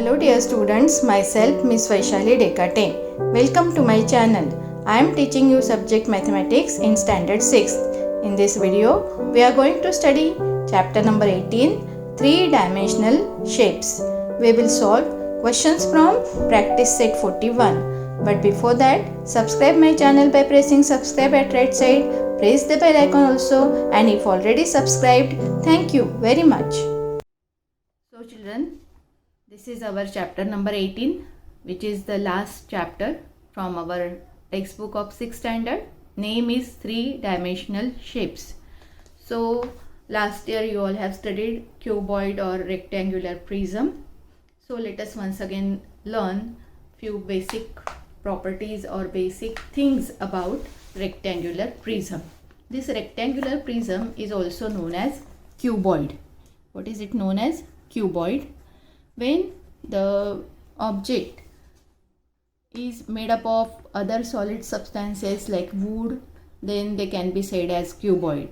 Hello dear students, myself Miss Vaishali Dekate. Welcome to my channel. I am teaching you subject mathematics in standard 6th. In this video, we are going to study chapter number 18, three-dimensional shapes. We will solve questions from practice set 41. But before that, subscribe my channel by pressing subscribe at right side. Press the bell icon also, and if already subscribed, thank you very much. So children, this is our chapter number 18, which is the last chapter from our textbook of 6th standard. Name is three-dimensional shapes. So last year you all have studied cuboid or rectangular prism. So let us once again learn few basic properties or basic things about rectangular prism. This rectangular prism is also known as cuboid. What is it known as? Cuboid. When the object is made up of other solid substances like wood, then they can be said as cuboid.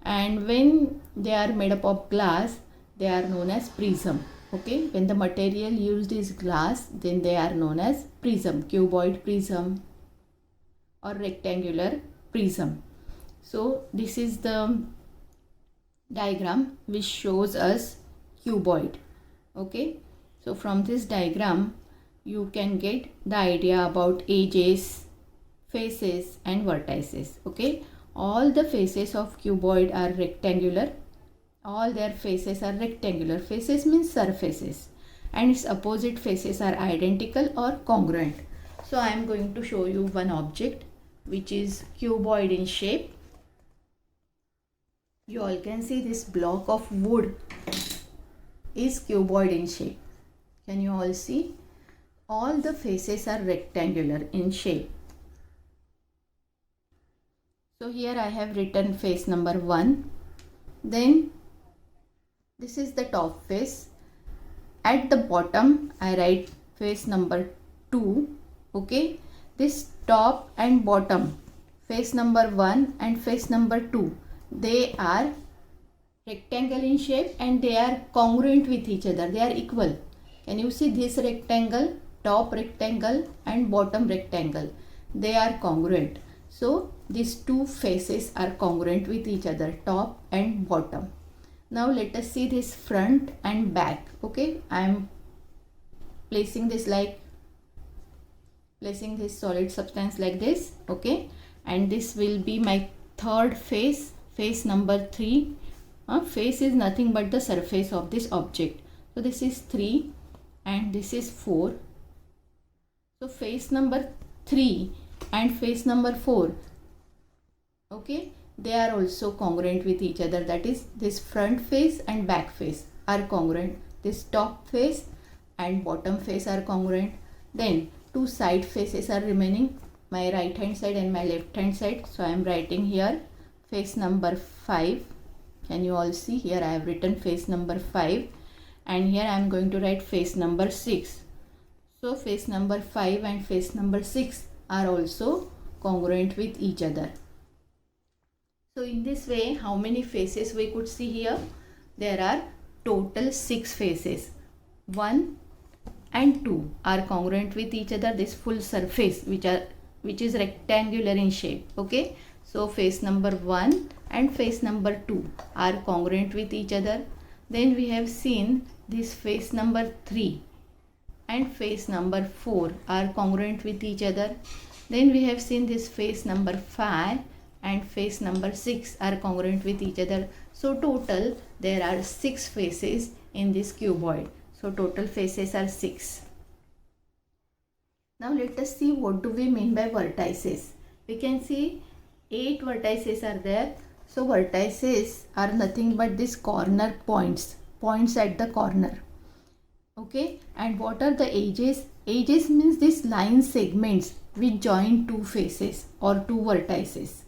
And when they are made up of glass, they are known as prism. Okay, when the material used is glass, then they are known as prism, cuboid prism or rectangular prism. So this is the diagram which shows us cuboid. Okay, so from this diagram you can get the idea about edges, faces and vertices. Okay, all the faces of cuboid are rectangular. All their faces are rectangular. Faces means surfaces, and its opposite faces are identical or congruent. So I am going to show you one object which is cuboid in shape. You all can see this block of wood is cuboid in shape. Can you all see? All the faces are rectangular in shape. So here I have written face number 1. Then this is the top face. At the bottom I write face number 2. Okay, this top and bottom, face number 1 and face number 2, they are rectangle in shape and they are congruent with each other. They are equal. Can you see this rectangle, top rectangle and bottom rectangle? They are congruent. So these two faces are congruent with each other, top and bottom. Now let us see this front and back. Okay, I am placing this solid substance like this. Okay, and this will be my third face, face number 3. Face is nothing but the surface of this object. So this is 3 and this is 4. So face number 3 and face number 4, okay, they are also congruent with each other. That is, this front face and back face are congruent. This top face and bottom face are congruent. Then two side faces are remaining, my right hand side and my left hand side. So I am writing here face number 5. Can you all see? Here I have written face number 5 and here I am going to write face number 6. So face number 5 and face number 6 are also congruent with each other. So in this way, how many faces we could see here? There are total 6 faces. 1 and 2 are congruent with each other. This full surface which is rectangular in shape. Okay, so face number 1 and face number 2 are congruent with each other. Then we have seen this face number 3 and face number 4 are congruent with each other. Then we have seen this face number 5 and face number 6 are congruent with each other. So total there are 6 faces in this cuboid. So total faces are 6. Now let us see what do we mean by vertices. We can see 8 vertices are there. So vertices are nothing but these corner points at the corner. Okay, and what are the edges? Edges means these line segments which join two faces or two vertices.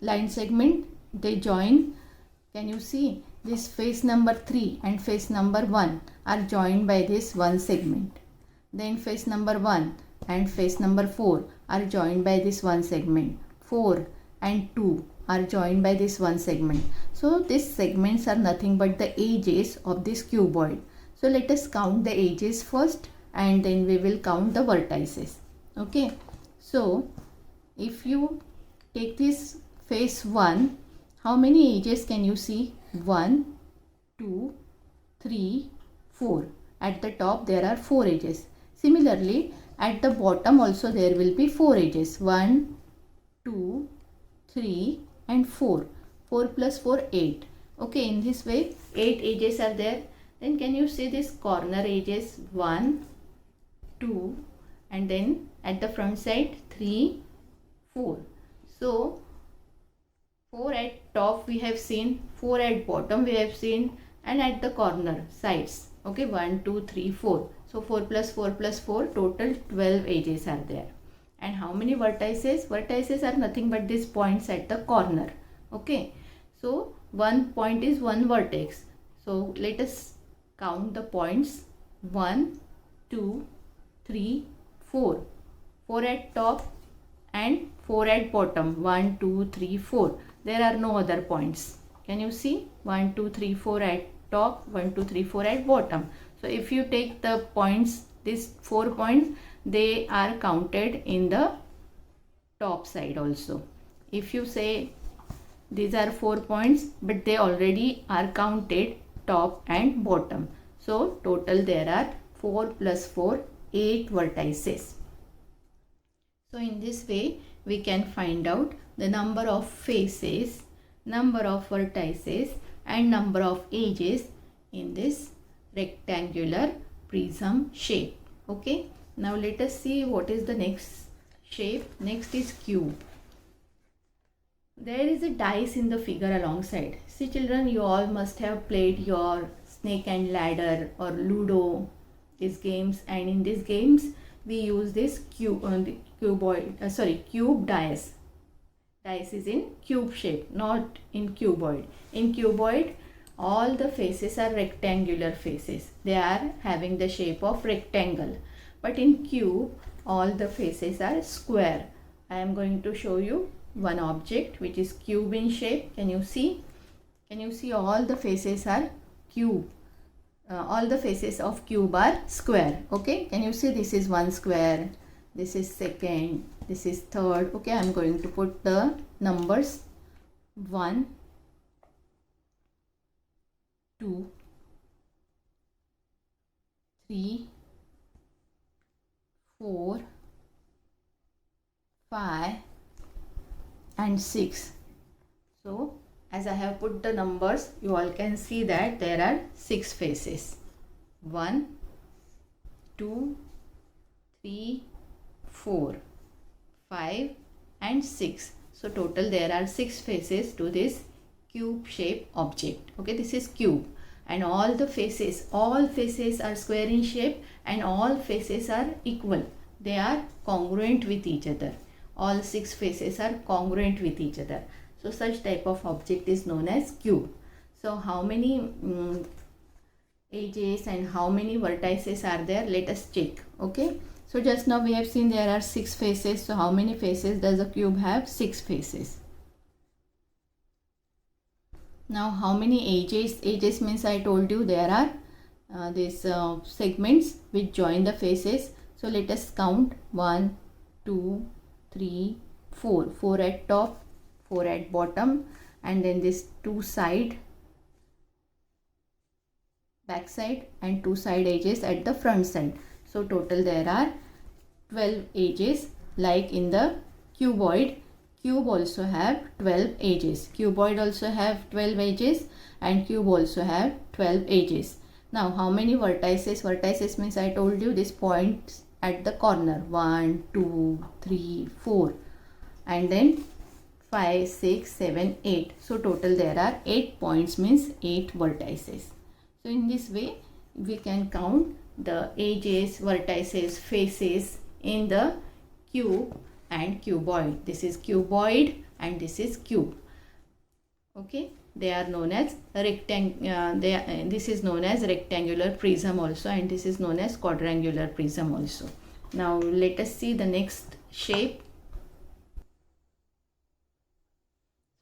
Line segment, they join. Can you see? This face number 3 and face number 1 are joined by this one segment. Then face number 1 and face number 4 are joined by this one segment. 4 and 2 are joined by this one segment. So these segments are nothing but the edges of this cuboid. So let us count the edges first and then we will count the vertices. Okay, so if you take this face 1, how many edges can you see? 1, 2, 3, 4. At the top there are 4 edges. Similarly, at the bottom also there will be 4 edges. 1, 2, 3 and 4. 4 plus 4, 8. Okay, in this way 8 edges are there. Then can you see this corner edges? 1, 2 and then at the front side 3, 4. So 4 at top we have seen, 4 at bottom we have seen, and at the corner sides. Okay, 1, 2, 3, 4. So 4 plus 4 plus 4, total 12 edges are there. And how many vertices? Vertices are nothing but these points at the corner. Okay, so one point is one vertex. So let us count the points. 1, 2, 3, 4. 4 at top and 4 at bottom. 1, 2, 3, 4. There are no other points. Can you see? 1, 2, 3, 4 at top, 1, 2, 3, 4 at bottom. So if you take the points, these 4 points, they are counted in the top side also. If you say these are 4 points, but they already are counted top and bottom. So total there are 4 plus 4, 8 vertices. So in this way we can find out the number of faces, number of vertices and number of edges in this rectangular prism shape. Okay, now let us see what is the next shape. Next is cube. There is a dice in the figure alongside. See children, you all must have played your snake and ladder or ludo, these games, and in these games we use this cube dice. Dice is in cube shape, not in cuboid. In cuboid, all the faces are rectangular faces. They are having the shape of rectangle. But in cube, all the faces are square. I am going to show you one object which is cube in shape. Can you see? Can you see all the faces are cube? All the faces of cube are square. Okay, can you see this is one square, this is second, this is third. Okay, I am going to put the numbers 1, 2, 3, 4, 5 and 6. So as I have put the numbers, you all can see that there are 6 faces. 1, 2, 3, 4, 5 and 6. So total there are 6 faces to this cube shape object. Okay, this is cube and all the faces, all faces are square in shape and all faces are equal. They are congruent with each other. All 6 faces are congruent with each other. So such type of object is known as cube. So how many edges and how many vertices are there? Let us check. Okay. So just now we have seen there are 6 faces. So how many faces does a cube have? 6 faces. Now how many edges? Edges means I told you there are these segments which join the faces. So let us count 1, 2, 3, 4. 4 at top, 4 at bottom, and then this 2 side, back side and 2 side edges at the front side. So total there are 12 edges. Like in the cuboid, cube also have 12 edges. Cuboid also have 12 edges and cube also have 12 edges. Now how many vertices? Vertices means I told you these points at the corner. 1, 2, 3, 4 and then 5, 6, 7, 8. So total there are 8 points means 8 vertices. So in this way we can count the edges, vertices, faces in the cube and cuboid. This is cuboid and this is cube. Okay, they are known as this is known as rectangular prism also, and this is known as quadrangular prism also. Now let us see the next shape.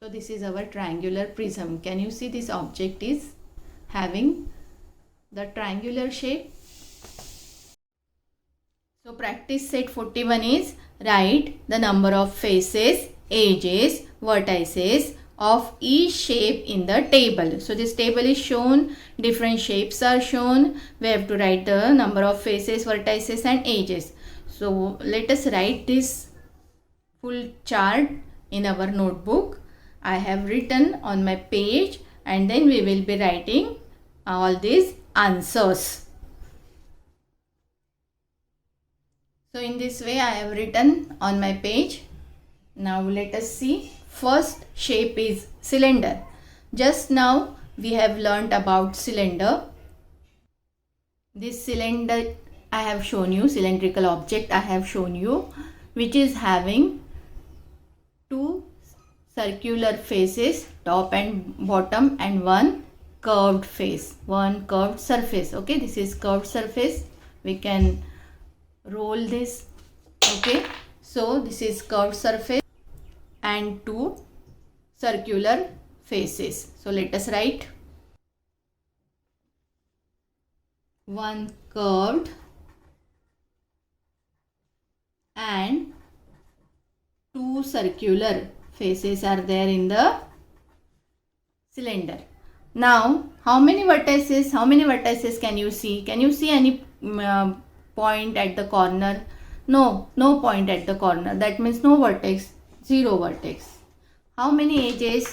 So this is our triangular prism. Can you see this object is having the triangular shape. So practice set 41 is write the number of faces, edges, vertices of each shape in the table. So this table is shown, different shapes are shown. We have to write the number of faces, vertices and edges. So let us write this full chart in our notebook. I have written on my page, and then we will be writing all these answers. So in this way I have written on my page. Now let us see. First shape is cylinder. Just now we have learnt about cylinder. This cylinder I have shown you, cylindrical object I have shown you, which is having two circular faces, top and bottom, and one curved face, one curved surface. Okay, this is curved surface. We can roll this. Okay, so this is curved surface and two circular faces. So let us write one curved and two circular faces are there in the cylinder. Now how many vertices can you see? Can you see any point at the corner? No point at the corner. That means no vertex, zero vertex. How many edges?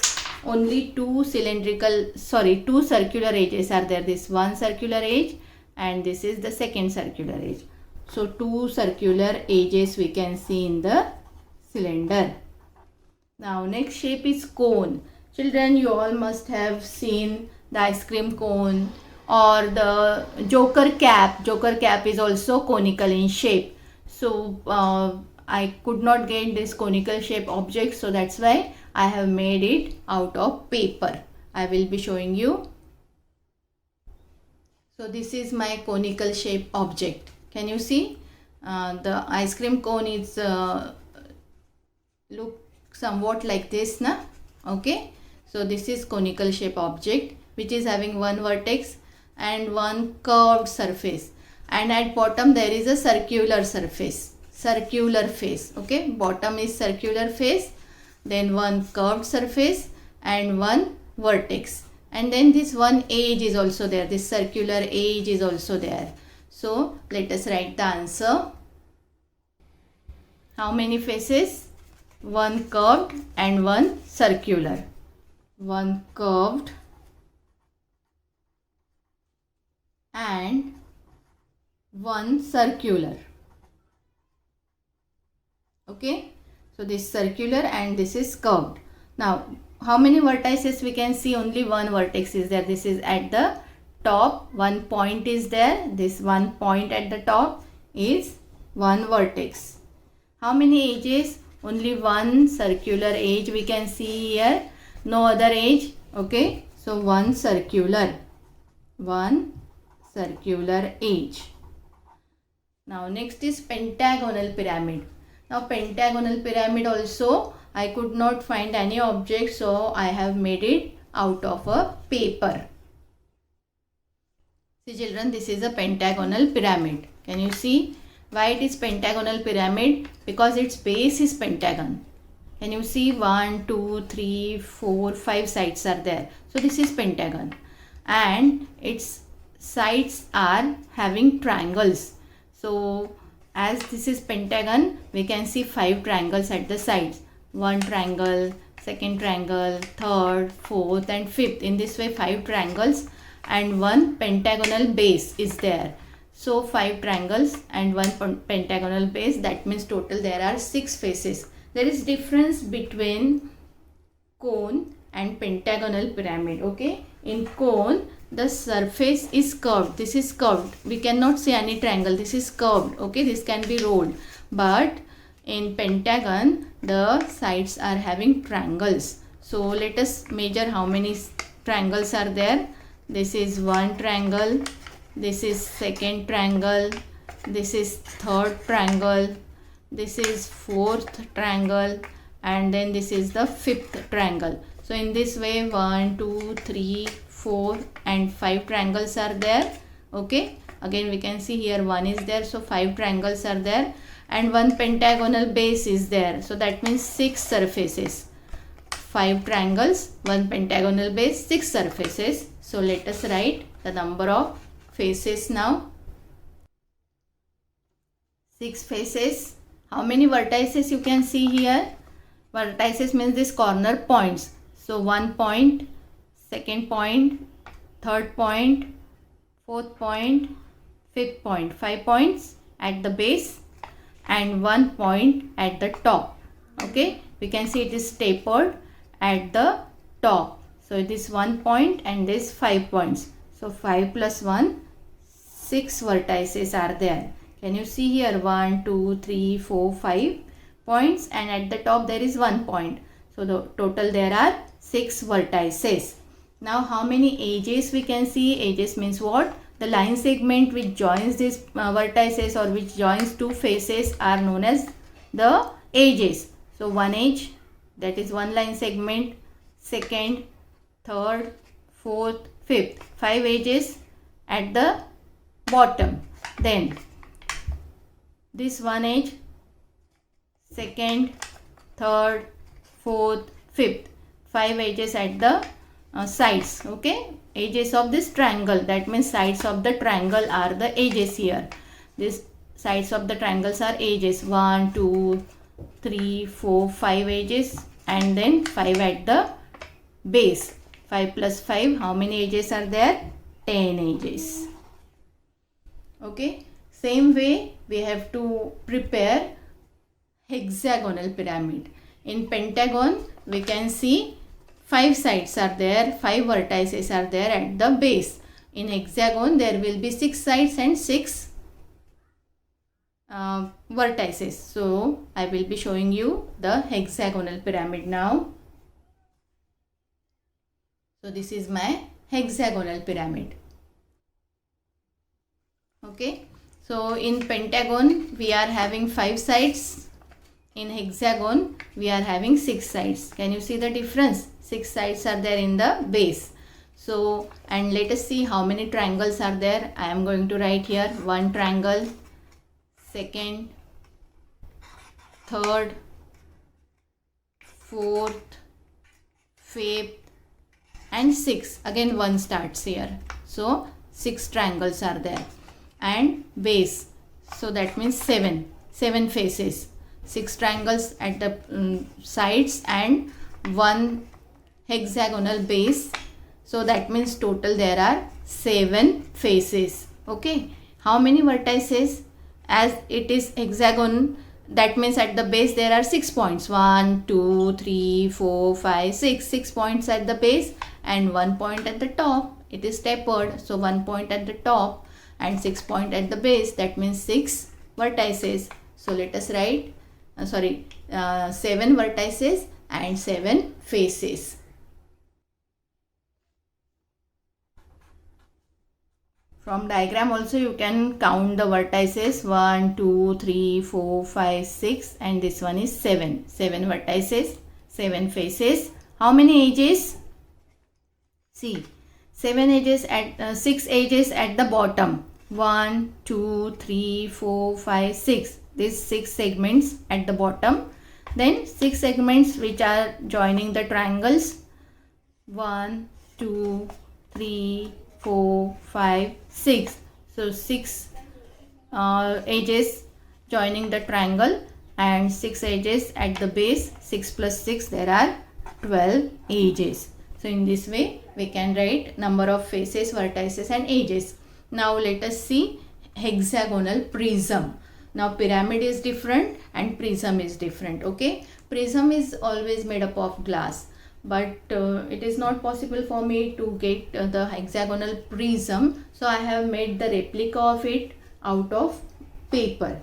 Only two circular edges are there. This one circular edge and this is the second circular edge. So two circular edges we can see in the cylinder. Now next shape is cone. Children, you all must have seen the ice cream cone or the joker cap. Joker cap is also conical in shape. So I could not get this conical shape object, so that's why I have made it out of paper. I will be showing you. So this is my conical shape object. Can you see? The ice cream cone is look somewhat like this, na? Okay. So this is conical shape object which is having one vertex and one curved surface, and at bottom there is a circular surface, circular face. Okay, bottom is circular face, then one curved surface and one vertex, and then this one edge is also there, this circular edge is also there. So let us write the answer. How many faces? One curved and one circular. One curved and one circular. Okay, so this circular and this is curved. Now how many vertices we can see? Only one vertex is there. This is at the top, one point is there. This one point at the top is one vertex. How many edges? Only one circular edge we can see here, no other edge. Okay, so one circular edge. Now next is pentagonal pyramid. Now pentagonal pyramid also I could not find any object, so I have made it out of a paper. See children, this is a pentagonal pyramid. Can you see why it is pentagonal pyramid? Because its base is pentagon. Can you see 1, 2, 3, 4, 5 sides are there. So this is pentagon and its sides are having triangles. So as this is pentagon, we can see 5 triangles at the sides. One triangle, second triangle, third, fourth and fifth. In this way 5 triangles and one pentagonal base is there. So 5 triangles and one pentagonal base, that means total there are 6 faces. There is difference between cone and pentagonal pyramid. Okay, in cone the surface is curved. This is curved. We cannot see any triangle. This is curved. Okay, this can be rolled. But in pentagon the sides are having triangles. So let us measure how many triangles are there. This is one triangle. This is second triangle. This is third triangle. This is fourth triangle, and then this is the fifth triangle. So in this way 1, 2, 3, 4 and 5 triangles are there. Okay, again we can see here 1 is there, so 5 triangles are there, and 1 pentagonal base is there, so that means 6 surfaces. 5 triangles, 1 pentagonal base, 6 surfaces. So let us write the number of faces now. 6 faces. How many vertices you can see here? Vertices means this corner points. So 1 point, second point, third point, fourth point, fifth point. 5 points at the base and 1 point at the top. Okay, we can see it is tapered at the top. So this 1 point and this 5 points. So 5 plus 1, 6 vertices are there. Can you see here 1, 2, 3, 4, 5 points, and at the top there is 1 point. So the total there are 6 vertices. Now how many edges we can see? Edges means what? The line segment which joins these vertices or which joins two faces are known as the edges. So one edge, that is one line segment, second, third, fourth, fifth. 5 edges at the bottom. Then this one edge, second, third, fourth, fifth. 5 edges at the sides. Okay, edges of this triangle, that means sides of the triangle are the edges here. This sides of the triangles are edges. 1, 2, 3, 4, 5 edges, and then 5 at the base. 5 plus 5, how many edges are there? 10 edges. Okay, same way we have to prepare hexagonal pyramid. In pentagon we can see 5 sides are there, 5 vertices are there at the base. In hexagon there will be 6 sides and 6 vertices. So I will be showing you the hexagonal pyramid now. So this is my hexagonal pyramid. Okay, so in pentagon we are having 5 sides. In hexagon we are having 6 sides. Can you see the difference? 6 sides are there in the base. So, and let us see how many triangles are there. I am going to write here 1 triangle, second, third, fourth, fifth, and 6. Again 1 starts here. So 6 triangles are there. And base, so that means 7 faces. 6 triangles at the sides and 1 hexagonal base. So that means total there are 7 faces. Okay, how many vertices? As it is hexagon, that means at the base there are 6 points. 1, 2, 3, 4, 5, 6. 6 points at the base and 1 point at the top. It is tapered, so 1 point at the top and 6 point at the base. That means 6 vertices. So let us write 7 vertices and 7 faces. From diagram also you can count the vertices. 1, 2, 3, 4, 5, 6, and this one is 7. 7 vertices, 7 faces. How many edges? See, 7 edges at 6 edges at the bottom. 1, 2, 3, 4, 5, 6. These 6 segments at the bottom. Then 6 segments which are joining the triangles. 1, 2, 3, 4, 5, 6. So 6 edges joining the triangle and 6 edges at the base. 6 plus 6, there are 12 edges. So in this way we can write number of faces, vertices and edges. Now let us see hexagonal prism. Now pyramid is different and prism is different. Okay, prism is always made up of glass, but it is not possible for me to get the hexagonal prism, so I have made the replica of it out of paper.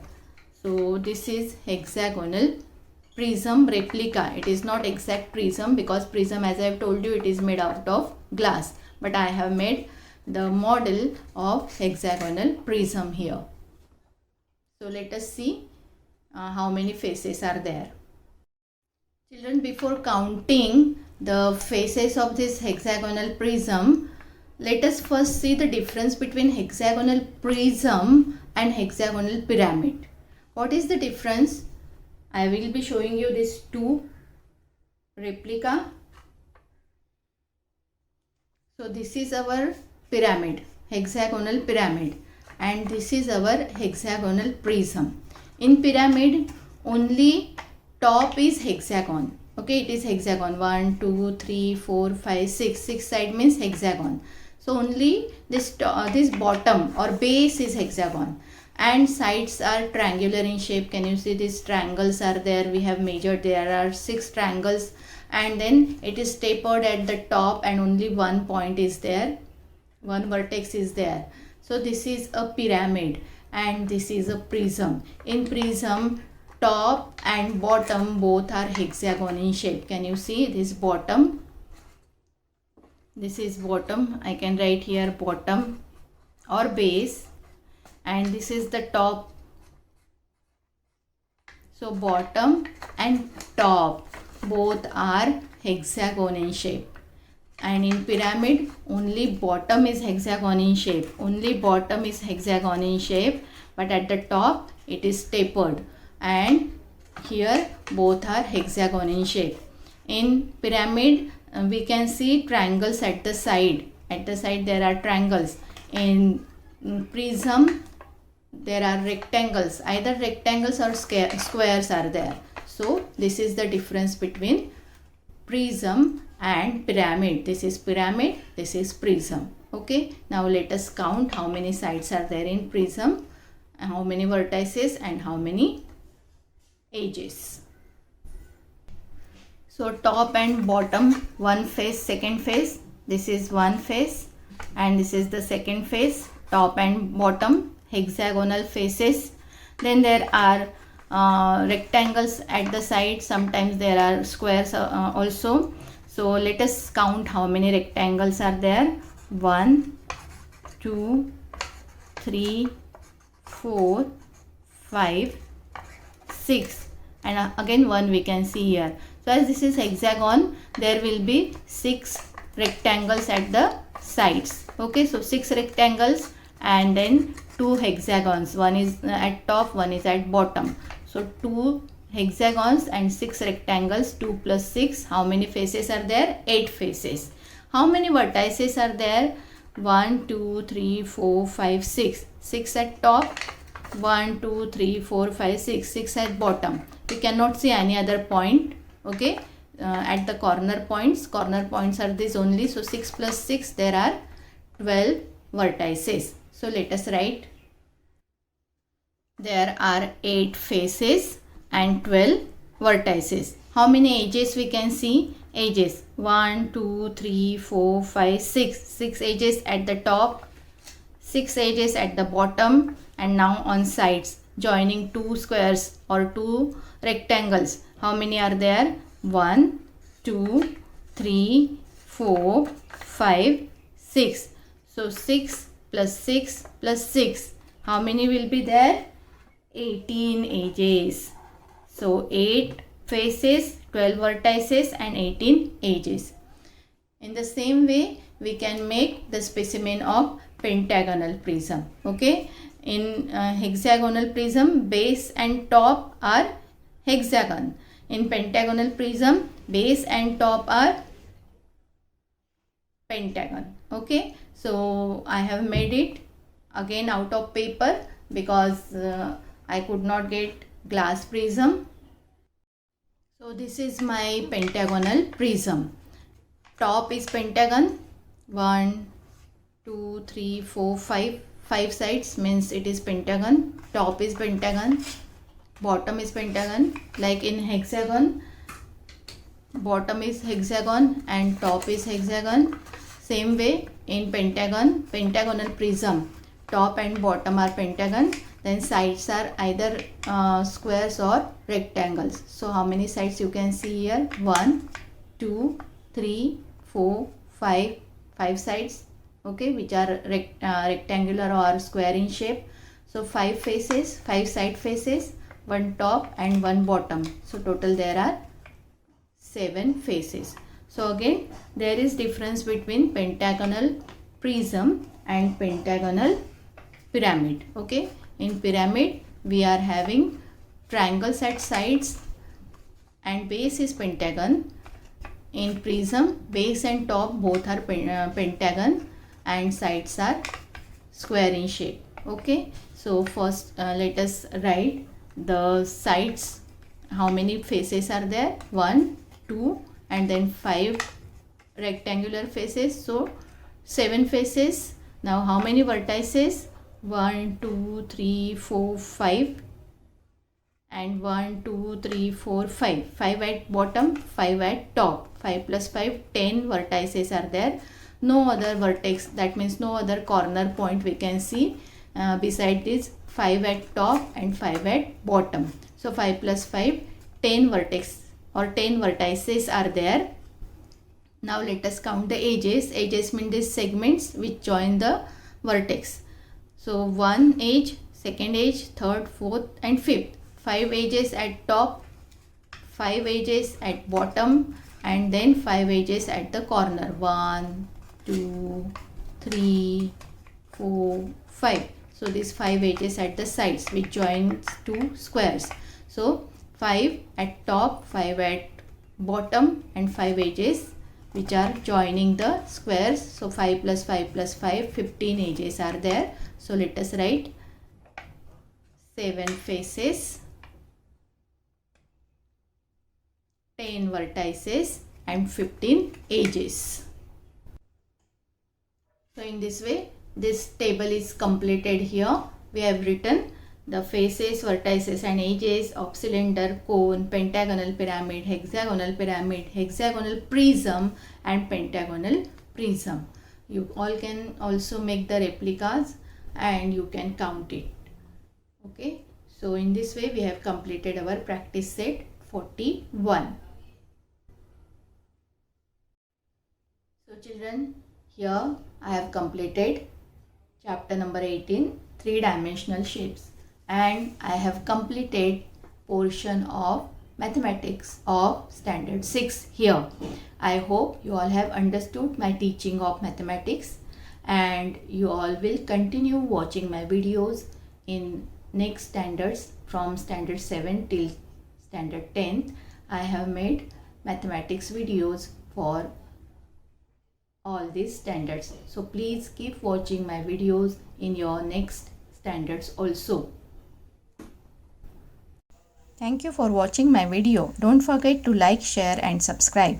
So this is hexagonal prism replica. It is not exact prism because prism, as I have told you, it is made out of glass, but I have made the model of hexagonal prism here. So let us see how many faces are there. Children, before counting the faces of this hexagonal prism, let us first see the difference between hexagonal prism and hexagonal pyramid. What is the difference? I will be showing you these two replica. So this is our pyramid, hexagonal pyramid, and this is our hexagonal prism. In pyramid, only top is hexagon. Okay, it is hexagon 1, 2, 3, 4, 5, 6. 6 side means hexagon. So only this bottom or base is hexagon, and sides are triangular in shape. Can you see these triangles are there? We have measured, there are 6 triangles, and then it is tapered at the top and only one point is there, one vertex is there. So this is a pyramid and this is a prism. In prism, top and bottom both are hexagon in shape. Can you see this bottom? This is bottom. I can write here bottom or base, and this is the top. So bottom and top both are hexagon in shape. And in pyramid, only bottom is hexagon in shape. Only bottom is hexagon in shape, but at the top it is tapered. And here both are hexagon in shape. In pyramid, we can see triangles at the side. At the side there are triangles. In prism, there are rectangles. Either rectangles or squares are there. So this is the difference between prism and pyramid. This is pyramid, this is prism. Okay, now let us count how many sides are there in prism, and how many vertices and how many edges. So top and bottom, one face, second face. This is one face and this is the second face. Top and bottom, hexagonal faces. Then there are rectangles at the side. Sometimes there are squares also. So let us count how many rectangles are there. 1, 2, 3, 4, 5, 6, and again 1 we can see here. So as this is hexagon, there will be 6 rectangles at the sides. Okay, so 6 rectangles and then 2 hexagons. One is at top, one is at bottom. So 2 hexagons and 6 rectangles. 2 plus 6. How many faces are there? 8 faces. How many vertices are there? 1, 2, 3, 4, 5, 6. 6 at top. 1, 2, 3, 4, 5, 6. 6 at bottom. We cannot see any other point. Okay. At the corner points. Corner points are this only. So 6 plus 6, there are 12 vertices. So let us write. There are 8 faces and 12 vertices. How many edges we can see? Edges 1, 2, 3, 4, 5, 6. 6 edges at the top, 6 edges at the bottom, and now on sides joining 2 squares or 2 rectangles. How many are there? 1, 2, 3, 4, 5, 6. So 6 plus 6 plus 6. How many will be there? 18 edges. So 8 faces, 12 vertices and 18 edges. In the same way, we can make the specimen of pentagonal prism. Okay. In hexagonal prism, base and top are hexagon. In pentagonal prism, base and top are pentagon. Okay. So I have made it again out of paper because I could not get glass prism. So this is my pentagonal prism. Top is pentagon. 1, 2, 3, 4, 5. 5 sides means it is pentagon. Top is pentagon. Bottom is pentagon. Like in hexagon, bottom is hexagon and top is hexagon. Same way in pentagon, pentagonal prism, top and bottom are pentagon. Then sides are either squares or rectangles. So how many sides you can see here? 1, 2, 3, 4, 5. 5 sides. Okay, which are rectangular or square in shape. So 5 faces, 5 side faces, 1 top and 1 bottom. So total there are 7 faces. So again, there is difference between pentagonal prism and pentagonal pyramid. Okay, in pyramid we are having triangles at sides and base is pentagon. In prism, base and top both are pentagon and sides are square in shape. Okay, so first let us write the sides. How many faces are there? 1, 2 and then 5 rectangular faces, so 7 faces. Now how many vertices? 1, 2, 3, 4, 5 and 1, 2, 3, 4, 5. 5 at bottom, 5 at top. 5 plus 5, 10 vertices are there. No other vertex, that means no other corner point we can see beside this 5 at top and 5 at bottom. So 5 plus 5, 10 vertex or 10 vertices are there. Now let us count the edges. Edges mean these segments which join the vertex. So one edge, second edge, third, fourth and fifth. 5 edges at top, 5 edges at bottom and then 5 edges at the corner. 1, 2, 3, 4, 5. So these 5 edges at the sides which joins two squares. So 5 at top, 5 at bottom and 5 edges which are joining the squares. So 5 plus 5 plus 5, 15 edges are there. So let us write 7 faces, 10 vertices and 15 edges. So in this way this table is completed. Here we have written the faces, vertices and edges of cylinder, cone, pentagonal pyramid, hexagonal prism and pentagonal prism. You all can also make the replicas and you can count it. Okay, so in this way we have completed our practice set 41. So children, here I have completed chapter number 18, 3-dimensional shapes, and I have completed portion of mathematics of standard 6 here. I hope you all have understood my teaching of mathematics and you all will continue watching my videos in next standards from standard 7 till standard 10th. I have made mathematics videos for all these standards. So please keep watching my videos in your next standards also. Thank you for watching my video. Don't forget to like, share and subscribe.